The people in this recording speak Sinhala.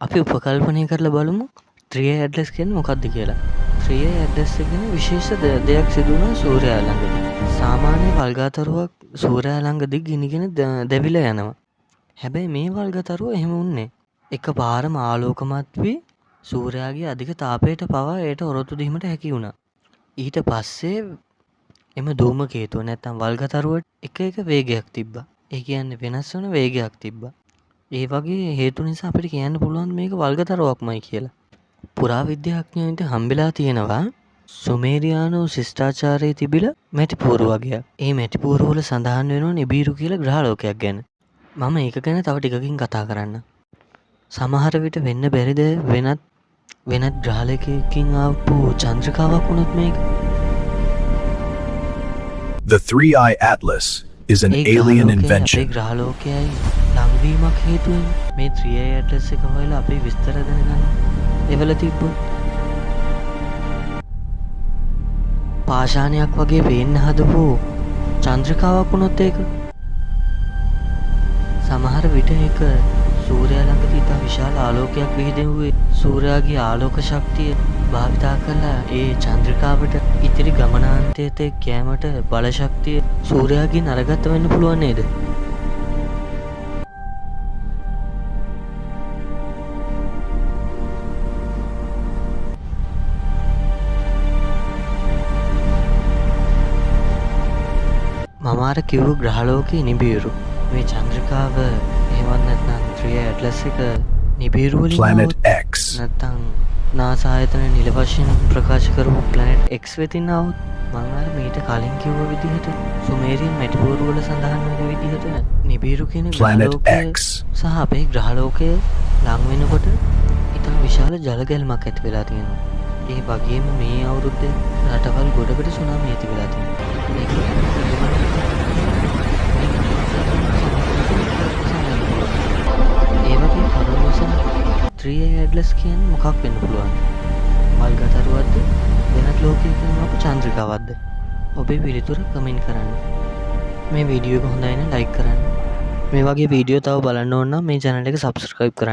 අපි උපකල්පනය කරලා බලමු 3A ඇට්ලස් කියන්නේ මොකක්ද කියලා. 3A ඇට්ලස් එක ගැන විශේෂ දෙයක් සිදු වුණා සූර්යයා ළඟදී. සාමාන්‍ය වල්ගතරුවක් සූර්යයා ළඟදී ගිනිගෙන දැවිලා යනවා. හැබැයි මේ වල්ගතරුව එහෙම වුණේ එකපාරම ආලෝකමත් වී සූර්යාගේ අධික තාපයට පවා එයට ඔරොත්තු දීමට හැකි වුණා. ඊට පස්සේ එම ධූමකේතුව නැත්තම් වල්ගතරුවට එක වේගයක් තිබ්බා. ඒ කියන්නේ වෙනස් වෙන වේගයක් තිබ්බා. ඒ වගේ හේතු නිසා අපිට කියන්න පුළුවන් මේක වල්ගතරුවක්මයි කියලා. පුරාවිද්‍යාඥයන්ට හම්බෙලා තියෙනවා සුමේරියානු ශිෂ්ටාචාරයේ තිබිලා මැටිපුවරු වගේක්. ඒ මැටිපුවරු වල සඳහන් වෙනවා නිබීරු කියලා ග්‍රහලෝකයක් ගැන. මම ඒක ගැන තව ටිකකින් කතා කරන්න. සමහර විට වෙන්න බැරිද වෙනත් ග්‍රහලයකින් ආපු චන්ද්‍රිකාවක් වුණොත් මේක? The 3I Atlas is an alien invention. අපේ ග්‍රහලෝකයයි ලංවීමක් හේතුවෙන් මේ 3I Atlas එක හොයලා අපි විස්තර දැනගන්න එවල තිබ්බොත් පාෂාණයක් වගේ පේන්න හදපු චන්ද්‍රිකාවක් වුණොත් ඒක සමහර විට ඒක සූර්යයා ළඟදී ඉතා විශාල ආලෝකයක් විහිදෙව්වේ සූර්යාගේ ආලෝක ශක්තිය භාවිතා කරලා ඒ චන්ද්‍රිකාවට ඉතිරි ගමනාන්තයට කෑමට බල ශක්තිය සූර්යාගෙන් අරගත්ත වෙන්න පුළුවන් නේද? මම අර කිව්ව ග්‍රහලෝකයේ නිබීරු මේ චන්ද්‍රිකාව එහෙමත් නැත්නම් 3I ඇට්ලස් එක නිබීරු වලින් Planet X. නැත්නම් නාසා ආයතන නිල වශයෙන් ප්‍රකාශ කරපු Planet X වෙතින් આવුත් මම අර මීට කලින් කිව්ව විදිහට සුමේරියන් මැටිපුවරු වල සඳහන් වෙන විදිහට නිබීරු කියන Planet ග්‍රහලෝකය X. සහ අපේ ග්‍රහලෝකය ලං වෙනකොට ඉතා විශාල ජල ගැල්මක් ඇති වෙලා තියෙනවා. ඒ වගේම මේ අවුරුද්දේ රටවල් ගොඩකට සුනාමි ඇති වෙලා තියෙනවා. ඒක ඒ වගේ කරුණු නිසා 3I ඇට්ලස් කියන්නේ මොකක් වෙන්න පුළුවන්? වල්ගතරුවක්ද? වෙනත් ලෝකයකින් ආපු චන්ද්‍රිකාවක්ද? ඔබේ පිළිතුර කමෙන්ට් කරන්න. මේ වීඩියෝ එක හොඳයි නම් ලයික් කරන්න. මේ වගේ වීඩියෝ තව බලන්න ඕන නම් මේ channel එක subscribe කරන්න.